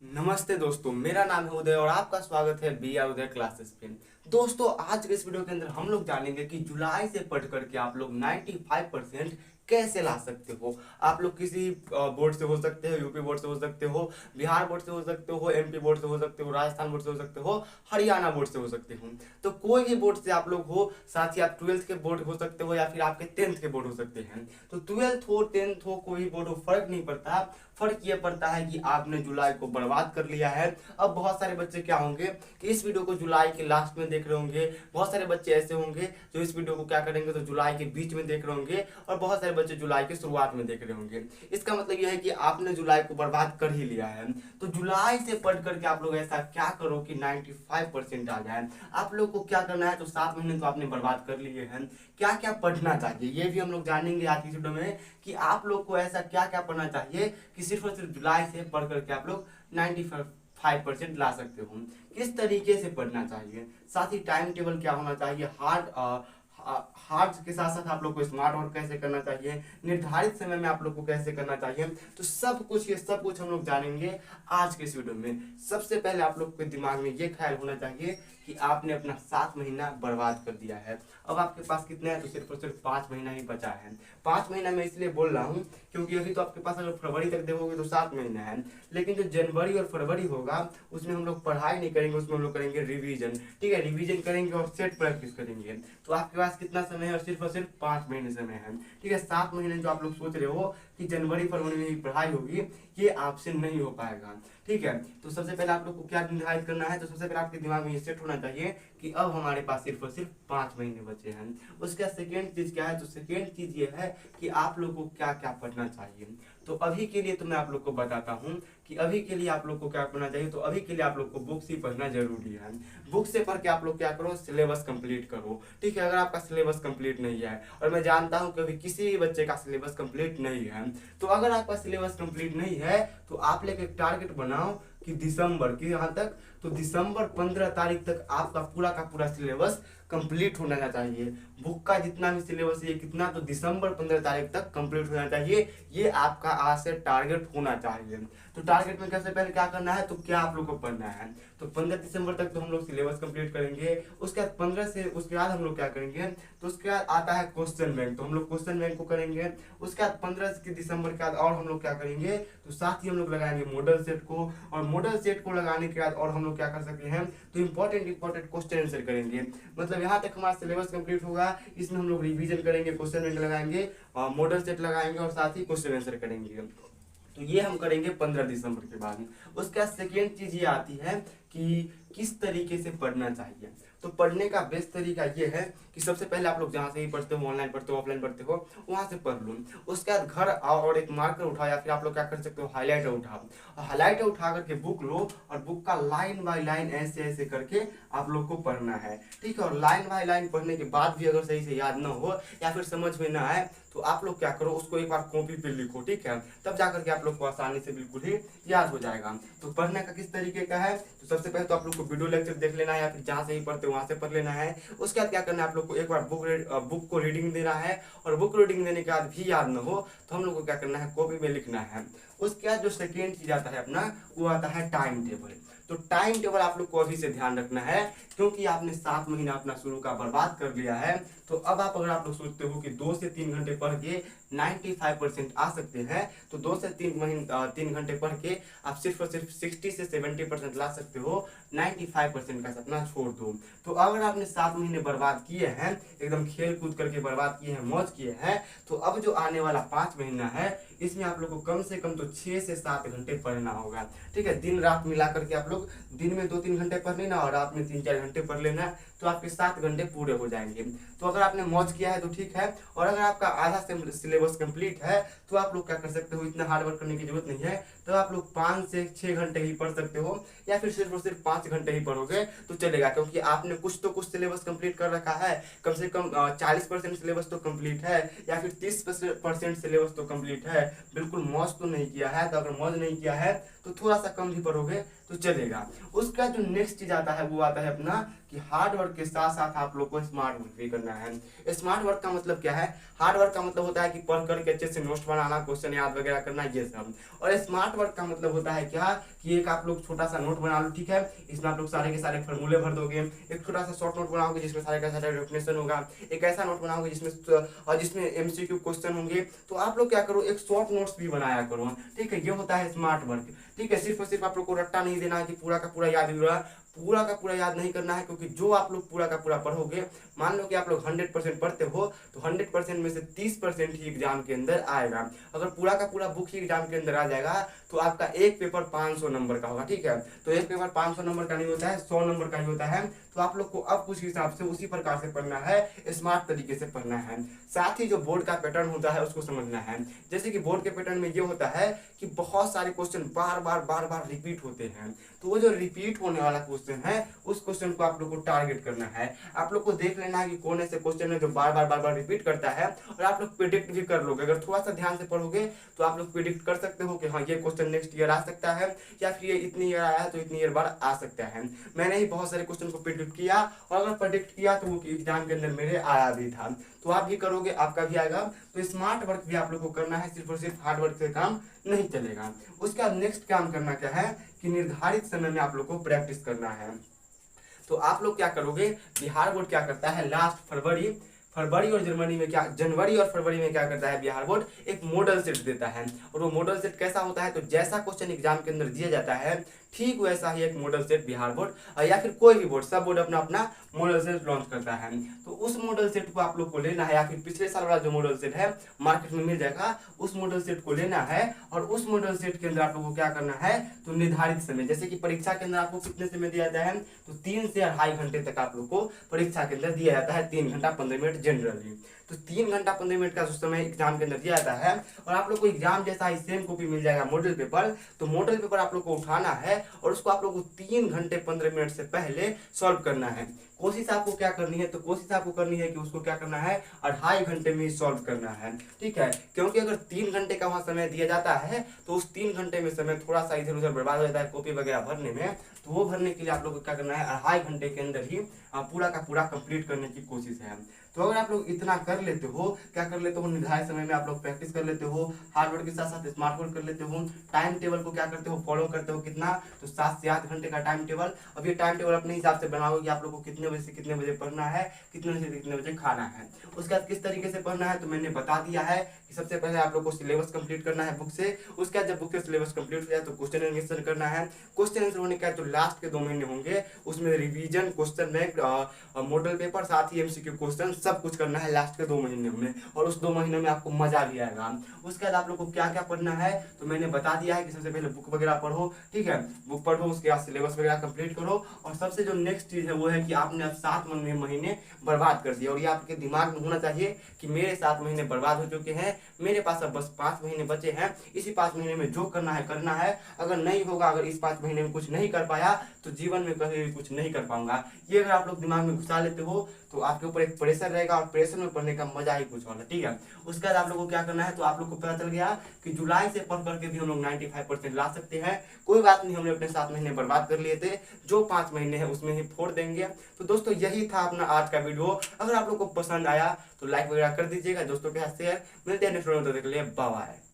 नमस्ते दोस्तों, मेरा नाम है उदय और आपका स्वागत है बी आर उदय क्लासेस पे। दोस्तों, आज के इस वीडियो के अंदर हम लोग जानेंगे कि जुलाई से पढ़ करके आप लोग 95% कैसे ला सकते हो। आप लोग किसी बोर्ड से हो सकते हो, यूपी बोर्ड से हो सकते हो, बिहार बोर्ड से हो सकते हो, एमपी बोर्ड से हो सकते हो, राजस्थान बोर्ड से हो सकते हो, हरियाणा बोर्ड से हो सकते हो। तो कोई भी बोर्ड से आप लोग हो, साथ ही आप 12th के बोर्ड हो सकते हो या फिर आपके 10th के बोर्ड हो सकते हैं। तो 12th हो, 10th हो, कोई भी बोर्ड हो, फर्क नहीं पड़ता। फर्क ये पड़ता है कि आपने जुलाई को बर्बाद कर लिया है। अब बहुत सारे बच्चे क्या होंगे कि इस वीडियो को जुलाई के लास्ट में देख रहे होंगे, बहुत सारे बच्चे ऐसे होंगे जो इस वीडियो को क्या करेंगे तो जुलाई के बीच में देख रहे होंगे, और बहुत सारे बच्चे जुलाई के शुरुआत में देख रहे होंगे। इसका मतलब यह है कि आपने जुलाई को बर्बाद कर ही लिया है। तो जुलाई से पढ़ करके आप लोग ऐसा क्या करो कि 95% आ जाए। आप लोग को क्या करना है, तो 7 महीने तो आपने बर्बाद कर लिए हैं, क्या क्या पढ़ना चाहिए ये भी हम लोग जानेंगे आज की वीडियो में, कि आप लोग को ऐसा क्या क्या पढ़ना चाहिए कि सिर्फ और सिर्फ जुलाई से पढ़ करके आप लोग 95% ला सकते हो। किस तरीके से पढ़ना चाहिए, साथ ही टाइम टेबल क्या होना चाहिए, हार्ड के साथ साथ आप लोग को स्मार्ट वर्क कैसे करना चाहिए, निर्धारित समय में आप लोग को कैसे करना चाहिए। तो सब कुछ, ये सब कुछ हम लोग जानेंगे आज के इस वीडियो में। सबसे पहले आप लोग के दिमाग में ये ख्याल होना चाहिए कि आपने अपना 7 महीना बर्बाद कर दिया है। अब आपके पास कितना है, तो सिर्फ और सिर्फ 5 महीना ही बचा है। 5 महीना मैं इसलिए बोल रहा हूँ क्योंकि अभी तो आपके पास अगर फरवरी तक देखोगे तो 7 महीना है, लेकिन जो जनवरी और फरवरी होगा उसमें हम लोग पढ़ाई नहीं करेंगे, उसमें हम लोग करेंगे रिवीजन। ठीक है, रिवीजन करेंगे और सेट प्रैक्टिस करेंगे। तो आपके पास कितना समय है, और सिर्फ 5 महीने समय है। ठीक है, 7 महीने जो आप लोग सोच रहे हो कि जनवरी फरवरी में ही पढ़ाई होगी, ये आपसे नहीं हो पाएगा। ठीक है, तो सबसे पहले आप लोग को क्या निर्धारित करना है, तो सबसे पहले आपके दिमाग में ये सेट होना चाहिए कि अब हमारे पास सिर्फ और सिर्फ 5 महीने बचे हैं। उसका सेकेंड चीज क्या है, तो सेकेंड चीज ये है कि आप लोग को क्या क्या पढ़ना चाहिए। तो अभी के लिए तो मैं आप लोग को बताता हूँ कि अभी के लिए आप लोग को क्या पढ़ना चाहिए। तो अभी के लिए आप लोग को बुक्स ही पढ़ना जरूरी है। बुक से पढ़ के आप लोग क्या करो, सिलेबस कंप्लीट करो। ठीक है, अगर आपका सिलेबस कंप्लीट नहीं है, और मैं जानता हूं कि अभी किसी भी बच्चे का सिलेबस कंप्लीट नहीं है, तो अगर आपका सिलेबस कंप्लीट नहीं है तो आप लेके एक टारगेट बनाओ कि दिसंबर की यहाँ तक, तो दिसंबर 15 तारीख तक आपका पूरा का पूरा सिलेबस कंप्लीट होना चाहिए। बुक का जितना भी सिलेबस है कितना, तो दिसंबर 15 तारीख तक कंप्लीट होना चाहिए। ये आपका आज से टारगेट होना चाहिए। तो टारगेट में सबसे पहले क्या करना है, तो क्या आप लोग को पढ़ना है, तो 15 दिसंबर तक तो हम लोग सिलेबस कंप्लीट करेंगे। उसके बाद 15 से उसके बाद हम लोग क्या करेंगे, तो उसके बाद आता है क्वेश्चन बैंक, तो हम लोग क्वेश्चन बैंक को करेंगे। उसके बाद 15 दिसंबर के बाद और हम लोग क्या करेंगे, तो साथ ही हम लोग लगाएंगे मॉडल सेट को, और मॉडल सेट को लगाने के बाद और हम लोग क्या कर सकते हैं, तो इंपॉर्टेंट क्वेश्चन आंसर करेंगे। मतलब यहाँ तक हमारा सिलेबस कंप्लीट होगा, इसमें हम लोग रिवीजन करेंगे, क्वेश्चन बैंक लगाएंगे, मॉडल सेट लगाएंगे और साथ ही क्वेश्चन आंसर करेंगे। तो ये हम करेंगे 15 दिसंबर के बाद। उसका सेकेंड चीज ये आती है कि किस तरीके से पढ़ना चाहिए। तो पढ़ने का बेस्ट तरीका ये है कि सबसे पहले आप लोग जहाँ से ही पढ़ते हो, ऑनलाइन पढ़ते हो, ऑफलाइन पढ़ते हो, वहां से पढ़ लो। उसके बाद घर आओ और एक मार्कर उठाओ, या फिर आप लोग क्या कर सकते हो, हाईलाइटर उठाओ। हाईलाइटर उठा करके बुक लो और बुक का लाइन बाय लाइन ऐसे ऐसे करके आप लोग को पढ़ना है। ठीक है, और लाइन बाय लाइन पढ़ने के बाद भी अगर सही से याद ना हो या फिर समझ में ना आए, तो आप लोग क्या करो, उसको एक बार कॉपी पे लिखो। ठीक है, तब जाकर के आप लोग को आसानी से बिल्कुल ही याद हो जाएगा। तो पढ़ने का किस तरीके का है, तो सबसे पहले तो आप लोग को वीडियो लेक्चर देख लेना है, या फिर जहाँ से ही पढ़ते हो वहां से पढ़ लेना है। उसके बाद क्या करना है, आप लोग को एक बार बुक को रीडिंग देना है, और बुक रीडिंग देने के बाद भी याद ना हो तो हम लोग को क्या करना है, कॉपी में लिखना है। उसके बाद जो सेकेंड चीज आता है अपना, वो आता है टाइम टेबल। तो टाइम टेबल आप लोग को अभी से ध्यान रखना है, क्योंकि आपने 7 महीना अपना शुरू का बर्बाद कर लिया है। तो अब अगर आप लोग सोचते हो कि 2 से 3 घंटे पढ़ के 95% आ सकते हैं, तो 2 से 3 घंटे पढ़ के आप सिर्फ और सिर्फ 60 से 70% ला सकते हो। 95% का सपना छोड़ दो। तो अगर आपने 7 महीने बर्बाद किए हैं, एकदम खेल कूद करके बर्बाद किए हैं, मौज किए हैं, तो अब जो आने वाला 5 महीना है, इसमें आप लोग को कम से कम तो 6 से 7 घंटे पढ़ना होगा। ठीक है, दिन रात मिला करके आप लोग दिन में 2-3 घंटे पढ़ लेना और रात में 3-4 घंटे पढ़ लेना, तो आपके 7 घंटे पूरे हो जाएंगे। तो अगर आपने मौज किया है तो ठीक है, और अगर आपका आधा सिलेबस कंप्लीट है, तो आप लोग क्या कर सकते हो, इतना हार्ड वर्क करने की जरूरत नहीं है। तो आप लोग 5 से 6 घंटे ही पढ़ सकते हो, या फिर सिर्फ और सिर्फ 5 घंटे ही पढ़ोगे तो चलेगा, क्योंकि आपने कुछ तो कुछ सिलेबस कंप्लीट कर रखा है। कम से कम 40% सिलेबस तो कंप्लीट है, या फिर 30% सिलेबस तो कंप्लीट है। बिल्कुल मौज तो नहीं किया है, तो अगर मौज नहीं किया है तो थोड़ा सा कम भी पढ़ोगे तो चलेगा। उसका जो नेक्स्ट चीज आता है, वो आता है अपना कि हार्ड वर्क के साथ साथ आप लोग को स्मार्ट वर्क भी करना है। स्मार्ट वर्क का मतलब क्या है, हार्ड वर्क का मतलब होता है कि पढ़ करके अच्छे से नोट्स बनाना, क्वेश्चन याद वगैरह करना, ये सब। और स्मार्ट वर्क का मतलब होता है क्या, कि कि एक आप लोग छोटा सा नोट बना लो, ठीक है, इसमें आप लोग सारे के सारे फॉर्मूले भर दोगे। एक छोटा सा शॉर्ट नोट बनाओगे जिसमें सारे का सारा डेफिनेशन होगा। एक ऐसा नोट बनाओगे जिसमें एमसीक्यू क्वेश्चन होंगे। तो आप लोग क्या करो, एक शॉर्ट नोट्स भी बनाया करो, ठीक है। ये होता है स्मार्ट वर्क, ठीक है। सिर्फ और सिर्फ आप लोग को रट्टा नहीं देना है कि पूरा का पूरा याद हुआ, पूरा का पूरा याद नहीं करना है, क्योंकि जो आप लोग पूरा का पूरा पढ़ोगे, मान लो कि आप लोग 100% पढ़ते हो तो 100% में से 30% ही एग्जाम के अंदर आएगा। अगर पूरा का पूरा बुक ही एग्जाम के अंदर आ जाएगा तो आपका एक पेपर 500 नंबर का होगा, ठीक है। तो एक पेपर 500 नंबर का नहीं होता है, 100 नंबर का ही होता है। तो आप लोग को अब कुछ हिसाब से उसी प्रकार से पढ़ना है, स्मार्ट तरीके से पढ़ना है। साथ ही जो बोर्ड का पैटर्न होता है उसको समझना है। जैसे कि बोर्ड के पैटर्न में ये होता है कि बहुत सारे क्वेश्चन बार बार रिपीट होते हैं। तो वो जो रिपीट होने वाला क्वेश्चन है उस क्वेश्चन को आप लोग को टारगेट करना है। आप लोग को देख लेना है कि कौन ऐसे क्वेश्चन है जो बार बार रिपीट करता है, और आप लोग प्रिडिक्ट भी कर लोगे। अगर थोड़ा सा ध्यान से पढ़ोगे तो आप लोग प्रिडिक्ट कर सकते हो कि हाँ ये क्वेश्चन नेक्स्ट ईयर आ सकता है, या फिर ये इतनी ईयर आया है तो इतनी ईयर बाद आ सकता है। मैंने ही बहुत सारे क्वेश्चन को प्रिडिक्ट किया, और अगर प्रिडिक्ट किया तो वो एग्जाम के अंदर मेरे आया भी था। तो आप भी करोगे, आपका भी आएगा। तो स्मार्ट वर्क भी आप लोग को करना है, सिर्फ और सिर्फ हार्ड वर्क से काम नहीं चलेगा। उसके बाद नेक्स्ट काम करना क्या है कि निर्धारित समय में आप लोग को प्रैक्टिस करना है। तो आप लोग क्या करोगे, बिहार बोर्ड क्या करता है, लास्ट फरवरी और जनवरी और फरवरी में क्या करता है बिहार बोर्ड, एक मॉडल सेट देता है। और वो मॉडल सेट कैसा होता है, तो जैसा क्वेश्चन एग्जाम के अंदर दिया जाता है ठीक वैसा ही एक मॉडल सेट बिहार बोर्ड या फिर कोई भी बोर्ड, सब बोर्ड अपना अपना मॉडल सेट लॉन्च करता है। तो उस मॉडल सेट को आप लोग को लेना है, या फिर पिछले साल वाला जो मॉडल सेट है मार्केट में मिल जाएगा, उस मॉडल सेट को लेना है। और उस मॉडल सेट के अंदर आप लोग को क्या करना है, तो निर्धारित समय, जैसे कि परीक्षा के अंदर आपको कितने समय दिया जाता है, तो 3 से 2.5 घंटे तक आप लोग को परीक्षा के अंदर दिया जाता है। 3 घंटा 15 मिनट जनरली। तो 3 घंटा 15 मिनट का जो समय एग्जाम के अंदर दिया जाता है, और आप लोग को एग्जाम जैसा ही सेम कॉपी मिल जाएगा मॉडल पेपर। तो मॉडल पेपर आप लोग को उठाना है और उसको आप लोग को 3 घंटे 15 मिनट से पहले सॉल्व करना है। कोशिश आपको क्या करनी है, तो कोशिश आपको करनी है कि उसको क्या करना है, 2.5 घंटे में ही सॉल्व करना है, ठीक है। क्योंकि अगर 3 घंटे का वहां समय दिया जाता है तो उस 3 घंटे में समय थोड़ा सा इधर उधर बर्बाद हो जाता है कॉपी वगैरह भरने में। तो वो भरने के लिए आप लोग को क्या करना है, 2.5 घंटे के अंदर ही पूरा का पूरा कंप्लीट करने की कोशिश है। तो अगर आप लोग इतना कर लेते हो, क्या कर लेते हो, निर्धारित समय में आप लोग प्रैक्टिस कर लेते हो, हार्ड वर्क के साथ साथ स्मार्ट वर्क कर लेते हो, टाइम टेबल को क्या करते हो, फॉलो करते हो, कितना, तो 7 से 8 घंटे का टाइम टेबल। अब ये टाइम टेबल अपने हिसाब से बनाओगे कि आप लोग को कितने बजे से कितने बजे पढ़ना है, कितने बजे से कितने बजे खाना है। उसके बाद किस तरीके से पढ़ना है तो मैंने बता दिया है कि सबसे पहले आप लोग को सिलेबस कंप्लीट करना है बुक से। उसके बाद जब बुक से सिलेबस कंप्लीट हो जाए तो क्वेश्चन आंसर करना है। क्वेश्चन आंसर होने का जो लास्ट के 2 महीने होंगे उसमें revision, question bank, model paper, साथ ही एमसीक्यू क्वेश्चन सब कुछ करना है लास्ट के 2 महीने में। और उस 2 महीने में आपको मजा भी आएगा। उसके बाद आप लोग को क्या क्या पढ़ना है तो मैंने बता दिया है कि सबसे पहले बुक वगैरह पढ़ो, ठीक है, बुक पढ़ो, उसके बाद सिलेबस वगैरह कंप्लीट करो। और सबसे जो नेक्स्ट चीज है वो है कि आपने अब 7 महीने बर्बाद कर दिया, और ये आपके दिमाग में होना चाहिए कि मेरे 7 महीने बर्बाद हो चुके हैं, मेरे पास अब बस 5 महीने बचे हैं। इसी 5 महीने में जो करना है करना है। अगर नहीं होगा, अगर इस 5 महीने में कुछ नहीं कर पाया तो जीवन में कभी भी कुछ नहीं कर पाऊंगा। ये अगर आप लोग दिमाग में घुसा लेते हो तो आपके ऊपर एक प्रेशर रहेगा, और प्रेशर में पढ़ने का मजा ही कुछ और है, ठीक है। उसके बाद आप लोग को क्या करना है, तो आप लोग को पता चल गया कि जुलाई से पढ़ करके भी हम लोग 95% ला सकते हैं। कोई बात नहीं, हमने अपने 7 महीने बर्बाद कर लिए थे, जो 5 महीने हैं उसमें ही फोड़ देंगे। तो दोस्तों यही था अपना आज का वीडियो। अगर आप लोग को पसंद आया तो लाइक वगैरह कर दीजिएगा, दोस्तों के साथ शेयर। मिलते हैं नेक्स्ट वीडियो में, तो देख लिए, बाय बाय।